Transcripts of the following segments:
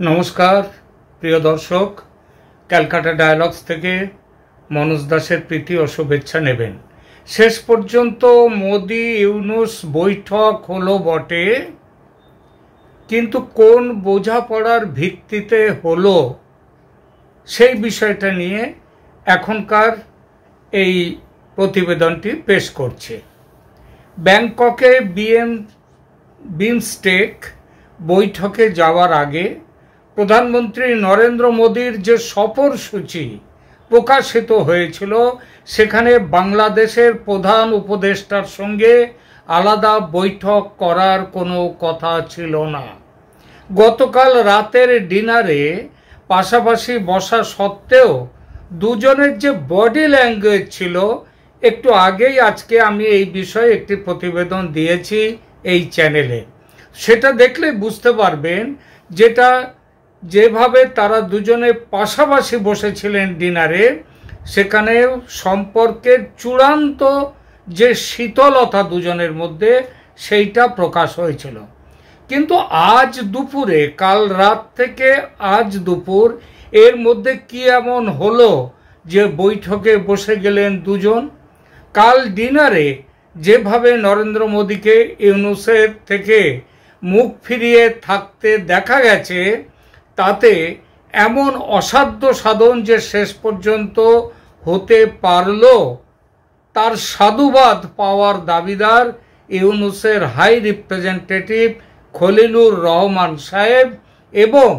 নমস্কার প্রিয় দর্শক, ক্যালকাটা ডায়ালগস থেকে মনোজ দাসের প্রীতি ও শুভেচ্ছা নেবেন। শেষ পর্যন্ত মোদি ইউনূস বৈঠক হলো বটে, কিন্তু কোন বোঝাপড়ার ভিত্তিতে হলো সেই বিষয়টা নিয়ে এখনকার এই প্রতিবেদনটি পেশ করছে। ব্যাংককে বিমস্টেক বৈঠকে যাওয়ার আগে প্রধানমন্ত্রী নরেন্দ্র মোদীর যে সফরসূচি প্রকাশিত হয়েছিল, সেখানে বাংলাদেশের প্রধান উপদেষ্টার সঙ্গে আলাদা বৈঠক করার কোনো কথা ছিল না। গতকাল রাতের ডিনারে পাশাপাশি বসা সত্ত্বেও দুজনের যে বডি ল্যাঙ্গুয়েজ ছিল, একটু আগেই আজকে আমি এই বিষয়ে একটি প্রতিবেদন দিয়েছি এই চ্যানেলে। সেটা দেখলে বুঝতে পারবেন যেভাবে তারা দুজনে পাশাপাশি বসেছিলেন ডিনারে, সেখানে সম্পর্কের চূড়ান্ত যে শীতলতা দুজনের মধ্যে সেইটা প্রকাশ হয়েছিল। কিন্তু আজ দুপুরে, কাল রাত থেকে আজ দুপুর এর মধ্যে কি এমন হলো যে বৈঠকে বসে গেলেন দুজন? কাল ডিনারে যেভাবে নরেন্দ্র মোদীকে ইউনূসের থেকে মুখ ফিরিয়ে থাকতে দেখা গেছে, তাতে এমন অসাধ্য সাধন যে শেষ পর্যন্ত হতে পারল, তার সাধুবাদ পাওয়ার দাবিদার ইউনূসের হাই রিপ্রেজেন্টেটিভ খলিলুর রহমান সাহেব এবং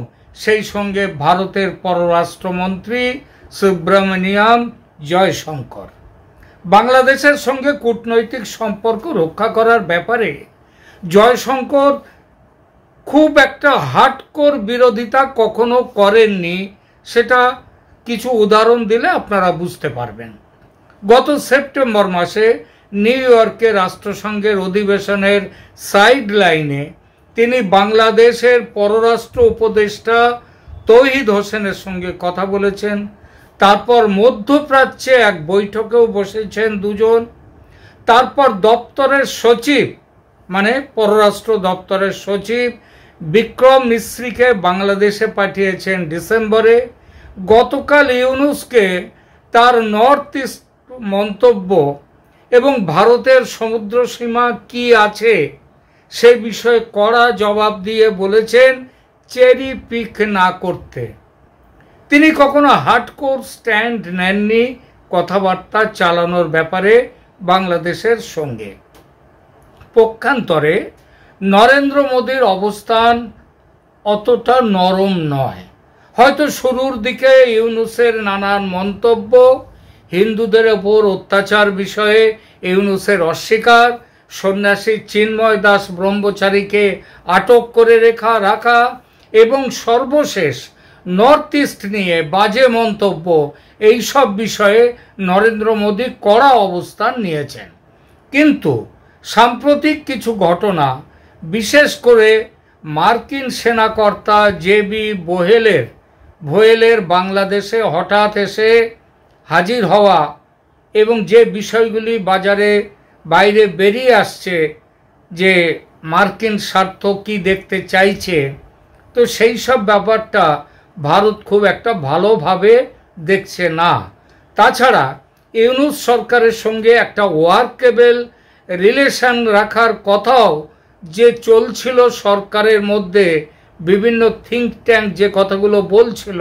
সেই সঙ্গে ভারতের পররাষ্ট্রমন্ত্রী সুব্রমণিয়াম জয়শঙ্কর। বাংলাদেশের সঙ্গে কূটনৈতিক সম্পর্ক রক্ষা করার ব্যাপারে জয়শঙ্কর খুব একটা হার্ডকোর বিরোধিতা কখনো করেননি, সেটা কিছু উদাহরণ দিলে আপনারা বুঝতে পারবেন। গত সেপ্টেম্বর মাসে নিউ ইয়র্কে রাষ্ট্রসংঘের অধিবেশনের সাইড লাইনে তিনি বাংলাদেশের পররাষ্ট্র উপদেষ্টা তৌহিদ হোসেনের সঙ্গে কথা বলেছেন। তারপর মধ্যপ্রাচ্যে এক বৈঠকেও বসেছেন দুজন। তারপর দপ্তরের সচিব, মানে পররাষ্ট্র দপ্তরের সচিব বিক্রম মিস্ত্রিকে বাংলাদেশে পাঠিয়েছেন ডিসেম্বরে। গতকাল ইউনূসকে তার নর্থ ইস্ট মন্তব্য এবং ভারতের সমুদ্র সীমা কি আছে সে বিষয়ে কড়া জবাব দিয়ে বলেছেন চেরি পিক না করতে। তিনি কখনো হার্ডকোর স্ট্যান্ড নেননি কথাবার্তা চালানোর ব্যাপারে বাংলাদেশের সঙ্গে। পক্ষান্তরে নরেন্দ্র মোদীর অবস্থান অতটা নরম নয়। হয়তো শুরুর দিকে ইউনূসের নানান মন্তব্য, হিন্দুদের ওপর অত্যাচার বিষয়ে ইউনূসের অস্বীকার, সন্ন্যাসী চিন্ময় দাস ব্রহ্মচারীকে আটক করে রাখা এবং সর্বশেষ নর্থ ইস্ট নিয়ে বাজে মন্তব্য, এই সব বিষয়ে নরেন্দ্র মোদী কড়া অবস্থান নিয়েছেন। কিন্তু সাম্প্রতিক কিছু ঘটনা, বিশেষ করে মার্কিন সেনাকর্তা জেবি ভোয়েলের বাংলাদেশে হঠাৎ এসে হাজির হওয়া এবং যে বিষয়গুলি বাইরে বেরিয়ে আসছে যে মার্কিন স্বার্থ কি দেখতে চাইছে, তো সেই সব ব্যাপারটা ভারত খুব একটা ভালোভাবে দেখছে না। তাছাড়া ইউনূস সরকারের সঙ্গে একটা ওয়ার্কেবল রিলেশন রাখার কথাও যে চলছিল সরকারের মধ্যে, বিভিন্ন থিঙ্ক ট্যাঙ্ক যে কথাগুলো বলছিল,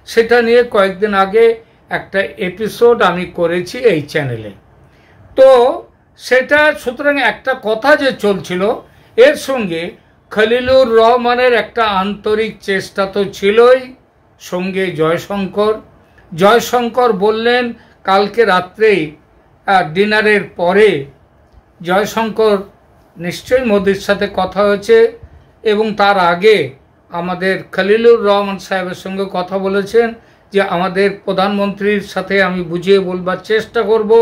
সেটা নিয়ে কয়েকদিন আগে একটা এপিসোড আমি করেছি এই চ্যানেলে। তো সেটা সুতরাং একটা কথা যে চলছিল, এর সঙ্গে খলিলুর রহমানের একটা আন্তরিক চেষ্টা তো ছিলই, সঙ্গে জয়শঙ্কর বললেন কালকে রাত্রেই ডিনারের পরে জয়শঙ্কর নিশ্চয়ই মোদির সাথে কথা হয়েছে এবং তার আগে আমাদের খলিলুর রহমান সাহেবের সঙ্গে কথা বলেছেন যে আমাদের প্রধানমন্ত্রীর সাথে আমি বুঝিয়ে বলবার চেষ্টা করব,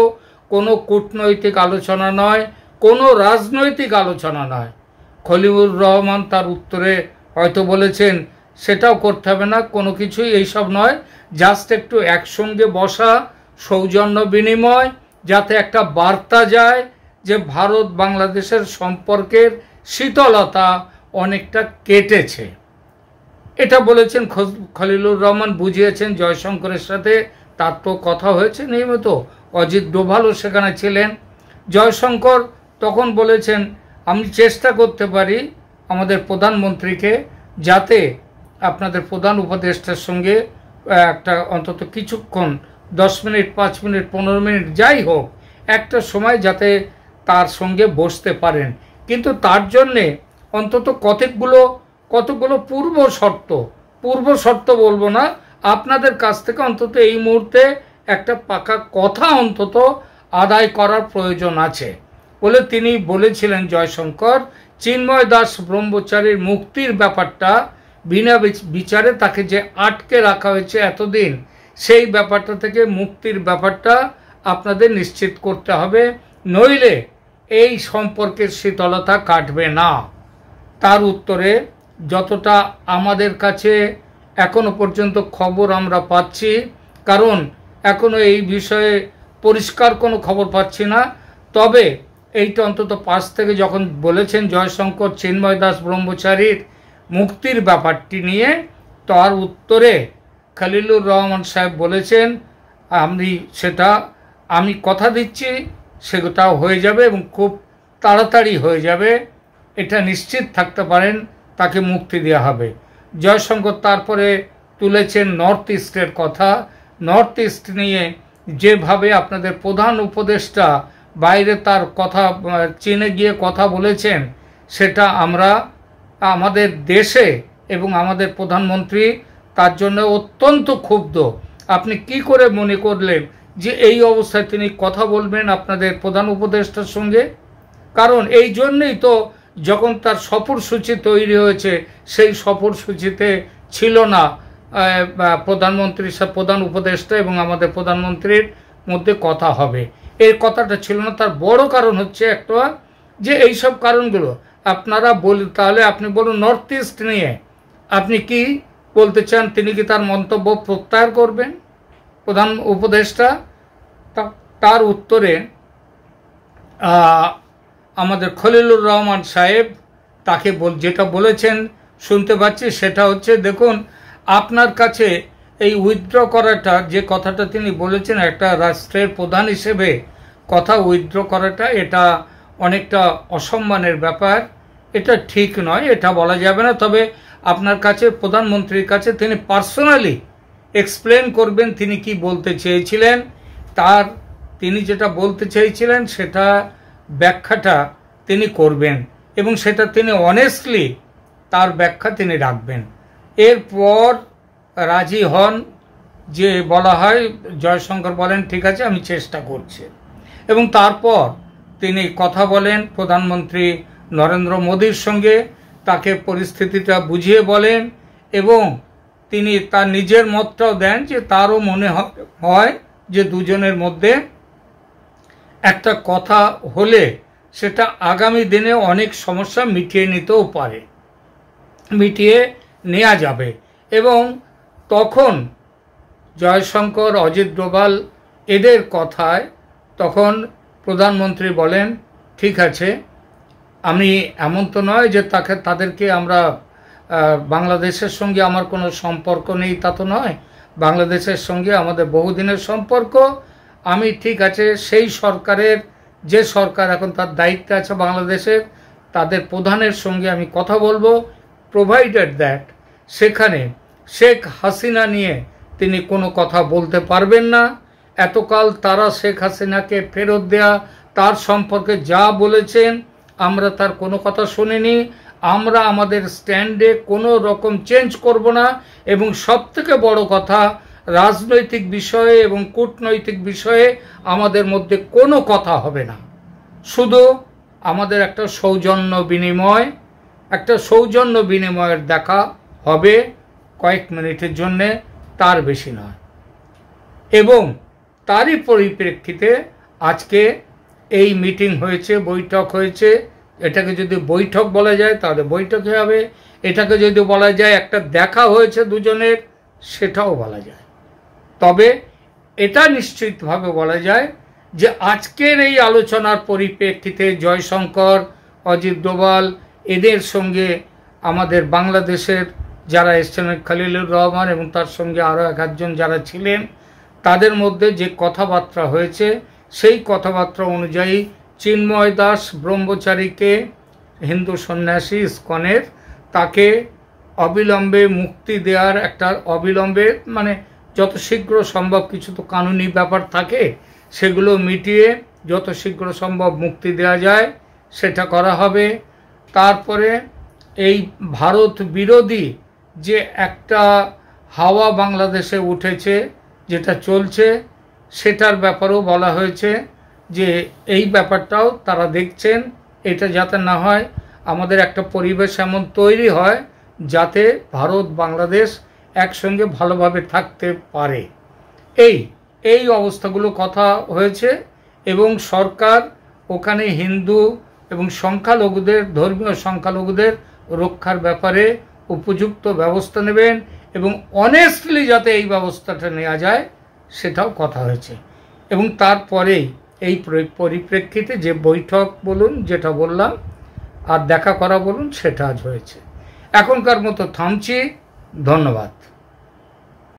কোনো কূটনৈতিক আলোচনা নয়, কোনো রাজনৈতিক আলোচনা নয়। খলিলুর রহমান তার উত্তরে হয়তো বলেছেন সেটাও করতে হবে না, কোনো কিছুই এইসব নয়, জাস্ট একটু একসঙ্গে বসা, সৌজন্য বিনিময়, যাতে একটা বার্তা যায় যে ভারত বাংলাদেশের সম্পর্কের শীতলতা অনেকটা কেটেছে। এটা বলেছেন খলিলুর রহমান, বুঝিয়েছেন জয়শঙ্করের সাথে তার তো কথা হয়েছে নিয়মিত, অজিত ডোভালও সেখানে ছিলেন। জয়শঙ্কর তখন বলেছেন আমি চেষ্টা করতে পারি আমাদের প্রধানমন্ত্রীকে যাতে আপনাদের প্রধান উপদেষ্টার সঙ্গে একটা অন্তত কিছুক্ষণ 10 মিনিট 5 মিনিট 15 মিনিট যাই হোক একটা সময় যাতে তার সঙ্গে বসতে পারেন, কিন্তু তার জন্যে অন্তত কতগুলো পূর্ব শর্ত বলবো না, আপনাদের কাছ থেকে অন্তত এই মুহূর্তে একটা পাকা কথা অন্তত আদায় করার প্রয়োজন আছে বলে তিনি বলেছিলেন। জয়শঙ্কর চিন্ময় দাস ব্রহ্মচারীর মুক্তির ব্যাপারটা বিনা বিচারে তাকে যে আটকে রাখা হয়েছে এতদিন, সেই ব্যাপারটা থেকে মুক্তির ব্যাপারটা আপনাদের নিশ্চিত করতে হবে, নইলে এই সম্পর্কের শীতলতা কাটবে না। তার উত্তরে যতটা আমাদের কাছে এখনো পর্যন্ত খবর আমরা পাচ্ছি, কারণ এখনো এই বিষয়ে পরিষ্কার কোনো খবর পাচ্ছি না, তবে এইটা অন্তত পাশ থেকে যখন বলেছেন জয়শঙ্কর চিন্ময় দাস ব্রহ্মচারীর মুক্তির ব্যাপারটি নিয়ে, তার উত্তরে খলিলুর রহমান সাহেব বলেছেন আমি কথা দিচ্ছি সেটা হয়ে যাবে এবং খুব তাড়াতাড়ি হয়ে যাবে, এটা নিশ্চিত থাকতে পারেন, তাকে মুক্তি দেওয়া হবে। জয়শঙ্কর তারপরে তুলেছেন নর্থ ইস্টের কথা। নর্থ ইস্ট নিয়ে যেভাবে আপনাদের প্রধান উপদেষ্টা বাইরে তার কথা চীনে গিয়ে কথা বলেছেন, সেটা আমরা আমাদের দেশে এবং আমাদের প্রধানমন্ত্রী তার জন্য অত্যন্ত ক্ষুব্ধ। আপনি কি করে মনে করলেন যে এই অবস্থায় তিনি কথা বলবেন আপনাদের প্রধান উপদেষ্টার সঙ্গে? কারণ এই জন্যই তো যখন তার সফরসূচি তৈরি হয়েছে সেই সফরসূচিতে ছিল না প্রধান উপদেষ্টা এবং আমাদের প্রধানমন্ত্রীর মধ্যে কথা হবে, এই কথাটা ছিল না। তার বড় কারণ হচ্ছে একটা যে এইসব কারণগুলো আপনারা তাহলে আপনি বলুন নর্থ ইস্ট নিয়ে আপনি কি বলতে চান? তিনি কি তার মন্তব্য প্রত্যাহার করবেন প্রধান উপদেষ্টা? তার উত্তরে আমাদের খলিলুর রহমান সাহেব তাকে যেটা বলেছেন শুনতে পাচ্ছি, সেটা হচ্ছে দেখুন আপনার কাছে এই উইথড্র করাটা, যে কথাটা তিনি বলেছেন একটা রাষ্ট্রের প্রধান হিসেবে কথা উইথড্র করাটা, এটা অনেকটা অসম্মানের ব্যাপার, এটা ঠিক নয়, এটা বলা যাবে না। তবে আপনার কাছে প্রধানমন্ত্রীর কাছে তিনি পার্সোনালি এক্সপ্লেন করবেন তিনি কি বলতে চেয়েছিলেন, তিনি যেটা বলতে চেয়েছিলেন সেটা ব্যাখ্যাটা তিনি করবেন এবং সেটা তিনি অনেস্টলি তার ব্যাখ্যা তিনি রাখবেন। এরপর রাজি হন, যে বলা হয় জয়শঙ্কর বলেন ঠিক আছে আমি চেষ্টা করছি, এবং তারপর তিনি কথা বলেন প্রধানমন্ত্রী নরেন্দ্র মোদীর সঙ্গে, তাকে পরিস্থিতিটা বুঝিয়ে বলেন এবং তিনি তার নিজের মতটাও দেন যে তারও মনে হয় যে দুজনের মধ্যে একটা কথা হলে সেটা আগামী দিনে অনেক সমস্যা মিটিয়ে নেওয়া যাবে। এবং তখন জয়শঙ্কর, অজিত ডোভাল এদের কথায় তখন প্রধানমন্ত্রী বলেন ঠিক আছে, আমি এমন তো নয় যে তাদেরকে আমরা বাংলাদেশের সঙ্গে আমার কোনো সম্পর্ক নেই, তা তো নয়, বাংলাদেশের সঙ্গে আমাদের বহুদিনের সম্পর্ক। আমি ঠিক আছে সেই সরকারের, যে সরকার এখন তার দায়িত্বে আছে বাংলাদেশের, তাদের প্রধানের সঙ্গে আমি কথা বলবো, প্রোভাইডেড দ্যাট সেখানে শেখ হাসিনা নিয়ে তিনি কোনো কথা বলতে পারবেন না। এতকাল তারা শেখ হাসিনাকে ফেরত দেয়া, তার সম্পর্কে যা বলেছেন আমরা তার কোনো কথা শুনিনি, আমরা আমাদের স্ট্যান্ডে কোনো রকম চেঞ্জ করব না, এবং সবথেকে বড় কথা রাজনৈতিক বিষয়ে এবং কূটনৈতিক বিষয়ে আমাদের মধ্যে কোনো কথা হবে না, শুধু আমাদের একটা সৌজন্য বিনিময়ের দেখা হবে কয়েক মিনিটের জন্যে, তার বেশি নয়। এবং তারই পরিপ্রেক্ষিতে আজকে এই মিটিং হয়েছে, বৈঠক হয়েছে। এটাকে যদি বৈঠক বলা যায় তাহলে বৈঠকে হবে, এটাকে যদি বলা যায় একটা দেখা হয়েছে দুজনের, সেটাও বলা যায়। তবে এটা নিশ্চিতভাবে বলা যায় যে আজকের এই আলোচনার পরিপ্রেক্ষিতে জয়শঙ্কর, অজিত ডোভাল এদের সঙ্গে আমাদের বাংলাদেশের যারা এসছেন খলিলুর রহমান এবং তার সঙ্গে আরও এক আধজন যারা ছিলেন, তাদের মধ্যে যে কথাবার্তা হয়েছে সেই কথাবার্তা অনুযায়ী চিন্ময় দাস ব্রহ্মচারীকে, হিন্দু সন্ন্যাসী ইস্কনের, তাকে অবিলম্বে মুক্তি দেওয়ার একটা অবিলম্বে মানে যত শীঘ্র সম্ভব, কিছু তো কানুনি ব্যাপার থাকে, সেগুলো মিটিয়ে যত শীঘ্র সম্ভব মুক্তি দেওয়া যায় সেটা করা হবে। তারপরে এই ভারত বিরোধী যে একটা হাওয়া বাংলাদেশে উঠেছে, যেটা চলছে, সেটার ব্যাপারেও বলা হয়েছে যে এই ব্যাপারটাও তারা দেখছেন, এটা যাতে না হয়, আমাদের একটা পরিবেশ এমন তৈরি হয় যাতে ভারত বাংলাদেশ একসঙ্গে ভালোভাবে থাকতে পারে। এই অবস্থাগুলো কথা হয়েছে এবং সরকার ওখানে হিন্দু এবং সংখ্যালঘুদের, ধর্মীয় সংখ্যালঘুদের রক্ষার ব্যাপারে উপযুক্ত ব্যবস্থা নেবেন এবং অনেস্টলি যাতে এই ব্যবস্থাটা নেওয়া যায় সেটাও কথা হয়েছে। এবং তারপরেই এই পরিপ্রেক্ষিতে যে বৈঠক বলুন, যেটা বললাম, আর দেখা করা বলুন, সেটা আজ হয়েছে। এখনকার মতো থামছি। ধন্যবাদ।